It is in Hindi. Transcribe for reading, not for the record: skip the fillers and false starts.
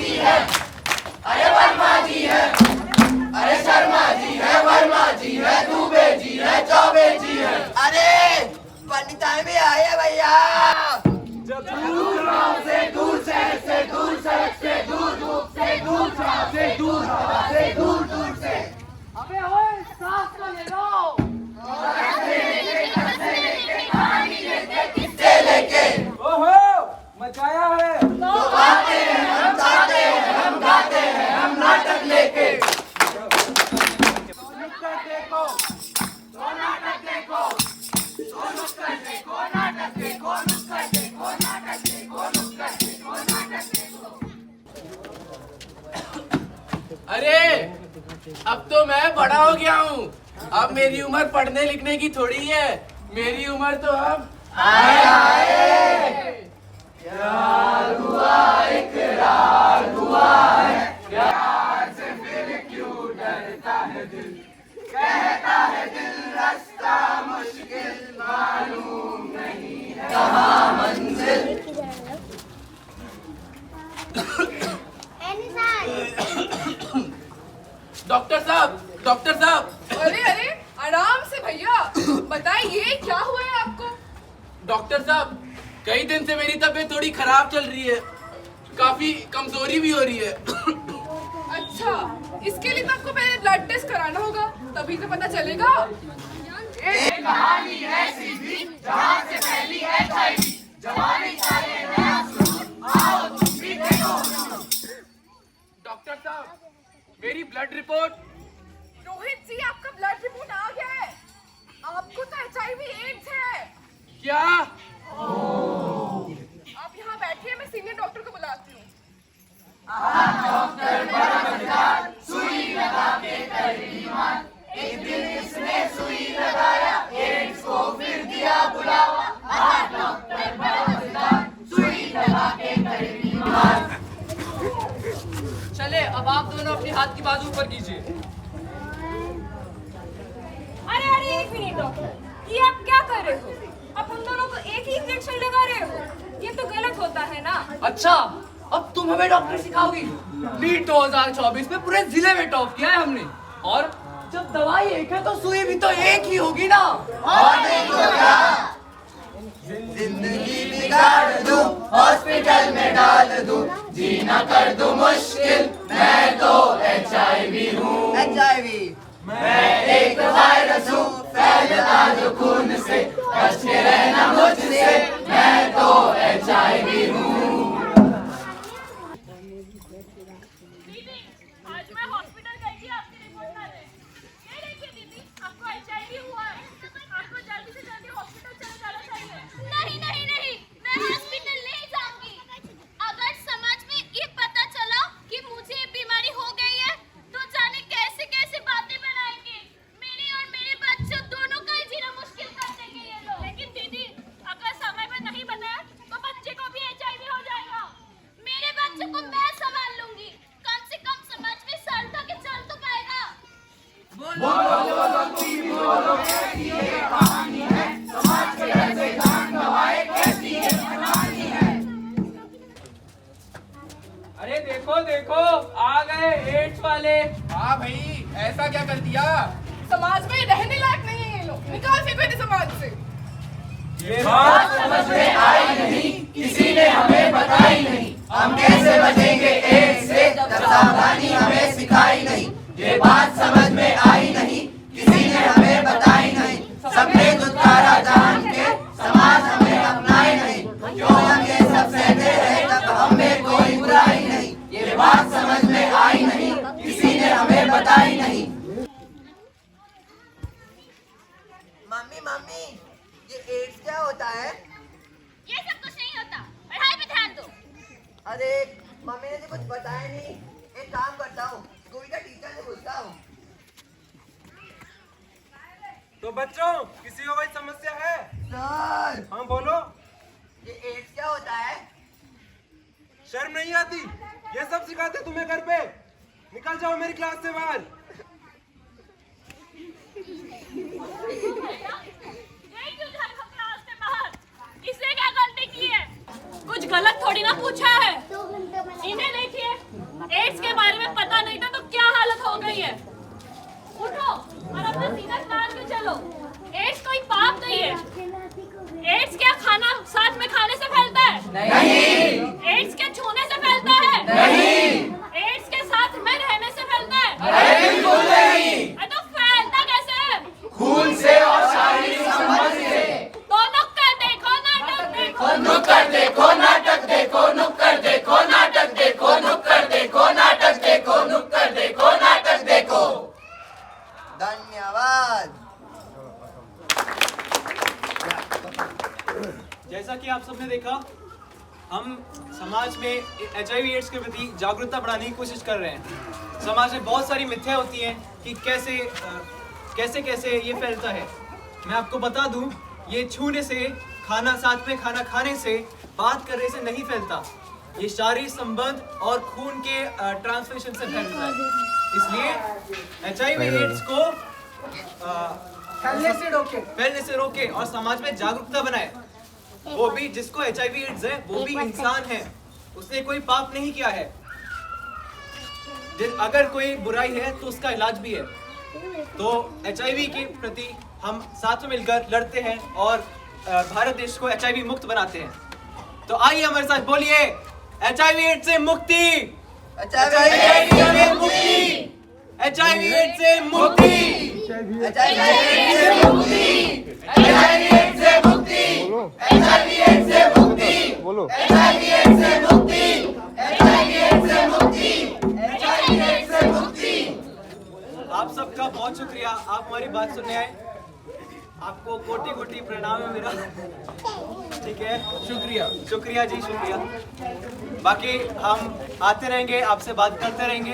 जी है, अरे वर्मा जी है, अरे शर्मा जी है, वर्मा जी है, दुबे जी है, चौबे जी है। अरे पंडिताई भी आए हैं भैया। दूर गांव से, दूर शहर से, दूर सड़क से, दूर धूप से, दूर छाव से, दूर हवा से, दूर दूर से। अबे ओए सांस तो ले लो। किससे लेके ओहो मचाया है। तो आते हैं हम, गाते हैं हम, गाते हैं हम नाटक लेके। नुक्कड़ देखो, तो नाटक देखो, तो नुक्कड़ देखो, नाटक देखो, नुक्कड़ देखो, नाटक देखो, नुक्कड़ देखो, नाटक देखो। अरे अब तो मैं बड़ा हो गया हूँ। अब मेरी उम्र पढ़ने लिखने की थोड़ी है। मेरी उम्र तो अब आए आए प्यार हुआ, इकरार हुआ है, प्यार से फिर क्यों डरता है दिल, कहता है दिल रास्ता मुश्किल, मालूम नहीं है कहाँ मंजिल। डॉक्टर साहब, डॉक्टर साहब। अरे अरे आराम से भैया, बताइए क्या हुआ है आपको? डॉक्टर साहब, कई दिन से मेरी तबीयत थोड़ी खराब चल रही है। काफी कमजोरी भी हो रही है। अच्छा, इसके लिए तो आपको पहले ब्लड टेस्ट कराना होगा, तभी तो पता चलेगा। एक कहानी ऐसी भी जहाँ से फैली HIV, जवानी चाहे नया शुरू, आओ तुम भी देखो। डॉक्टर साहब, मेरी ब्लड रिपोर्ट। रोहित जी, आपका ब्लड रिपोर्ट आ गया है। आपको तो HIV एड्स है। क्या? आप यहाँ बैठिए, मैं सीनियर डॉक्टर को बुलाती हूँ। डॉक्टर बड़ा मजेदार, सुई लगा के कर बीमार, एक दिन इसने सुई लगाया, एड्स को फिर दिया बुलावा। डॉक्टर बड़ा मजेदार, सुई लगा के कर बीमार। चले अब आप दोनों अपने हाथ की बाजू ऊपर कीजिए। अरे अरे एक मिनट डॉक्टर, ये आप क्या कर रहे हो? आप उन दोनों को एक ही इंजेक्शन लगा रहे हो, ये तो गलत होता है ना। अच्छा, अब तुम हमें डॉक्टर सिखाओगी। नीट 2024 में पूरे जिले में टॉप किया है हमने। और जब दवाई एक है तो सुई भी तो एक ही होगी ना। और नहीं तो क्या, जिंदगी बिगाड़ दूं, हॉस्पिटल में डाल दूं, जीना कर दूं मुश्किल, मैं तो HIV हूँ। HIV मैं एक वायरस हूँ, फैलता जो खून से, बच के रहना मुझसे, मैं तो HIV हूँ। दीदी, आज मैं हॉस्पिटल गई थी आपकी रिपोर्ट लाने। ये देखिए दीदी, आपको HIV हुआ है। आपको जल्दी से जल्दी हॉस्पिटल चले जाना चाहिए। नहीं नहीं नहीं, मैं हॉस्पिटल नहीं जाऊंगी। अगर समाज में ये पता चला कि मुझे ये बीमारी हो गई है, तो जाने कैसे कैसे बातें बनाएंगे। मेरे और मेरे बच्चों दोनों का ही जीना मुश्किल कर देंगे ये लोग। लेकिन दीदी, अगर समय पर नहीं बनाया तो बच्चे को भी HIV हो जाएगा। मेरे बच्चे को मैं संभाल लूंगी। कम से कम समाज में सर ढक के चल तो पाएगा। अरे देखो देखो, आ गए एड्स वाले। हाँ भाई, ऐसा क्या कर दिया? समाज में रहने लायक नहीं है ये लोग, निकाल फेंको इन्हें समाज से। बात समझ में आई नहीं, किसी ने हमें बताई नहीं, हम कैसे बचेंगे एड्स से, जब सावधानी हमें सिखाई नहीं। ये बात समझ में आई नहीं, किसी ने हमें बताई नहीं, सबने दुत्कारा जान के समाज हमें अपनाए नहीं, क्यों हम ये सब सहते रहे तब हम में कोई बुराई नहीं। ये बात समझ में आई नहीं, किसी ने हमें बताई नहीं। मम्मी मम्मी, ये एड्स क्या होता है? ये सब कुछ नहीं होता, पढ़ाई पे ध्यान दो। अरे मम्मी ने तो कुछ बताया नहीं। एक काम करता हूँ, स्कूल का टीचर से पूछता हूँ। तो बच्चों, किसी को कोई समस्या है? सर, हाँ बोलो। ये एड्स क्या होता है? शर्म नहीं आती? ये सब सिखाते तुम्हें घर पे? निकल जाओ मेरी क्लास से बाहर। ये क्यों जा रहा क्लास से बाहर? इसने क्या गलती की है? कुछ गलत थोड़ी ना पूछा है। इन्हें देखिए, एड्स के बारे में पता नहीं था तो क्या हालत हो गई है। उठो और अपना सीना तान के चलो। एड्स कोई पाप नहीं है। एड्स क्या खाना साथ में खाने से फैलता है? नहीं। एड्स क्या छूने से फैलता है? नहीं। एड्स के साथ में रहने से फैलता है? अरे बिल्कुल नहीं। तो फैलता कैसे है? खून से और शारीरिक संबंध से। तो नुक्कड़ देखो, नाटक देखो। नुक्कड़ देखो, नाटक देखो, नुक्कड़ देखो, नाटक देखो, नुक्कड़ देखो, नाटक देखो, नुक्कड़ देखो, नाटक देखो। धन्यवाद। जैसा कि आप सबने देखा, हम समाज में HIV एड्स के प्रति जागरूकता बढ़ाने की कोशिश कर रहे हैं। समाज में बहुत सारी मिथ्या होती हैं कि कैसे ये फैलता है। मैं आपको बता दूं, ये छूने से, खाना साथ में खाना खाने से, बात करने से नहीं फैलता। ये शारीरिक संबंध और खून के ट्रांसमिशन से फैलता है। इसलिए HIV एड्स को फैलने से रोके और समाज में जागरूकता बनाए। वो भी जिसको HIV एड्स है वो भी इंसान है, उसने कोई पाप नहीं किया है। अगर कोई बुराई है तो उसका इलाज भी है। तो HIV के प्रति हम साथ में मिलकर लड़ते हैं और भारत देश को HIV मुक्त बनाते हैं। तो आइए हमारे साथ बोलिए, HIV एड्स से मुक्ति, HIV से मुक्ति, HIV एड्स से मुक्ति, HIV से मुक्ति, HIV से मुक्ति, HIV से मुक्ति, HIV से मुक्ति, HIV से मुक्ति, HIV से मुक्ति। आप सबका बहुत शुक्रिया, आप हमारी बात सुनने आए। आपको कोटि कोटि प्रणाम है मेरा। ठीक है, शुक्रिया जी, शुक्रिया। बाकी हम आते रहेंगे, आपसे बात करते रहेंगे।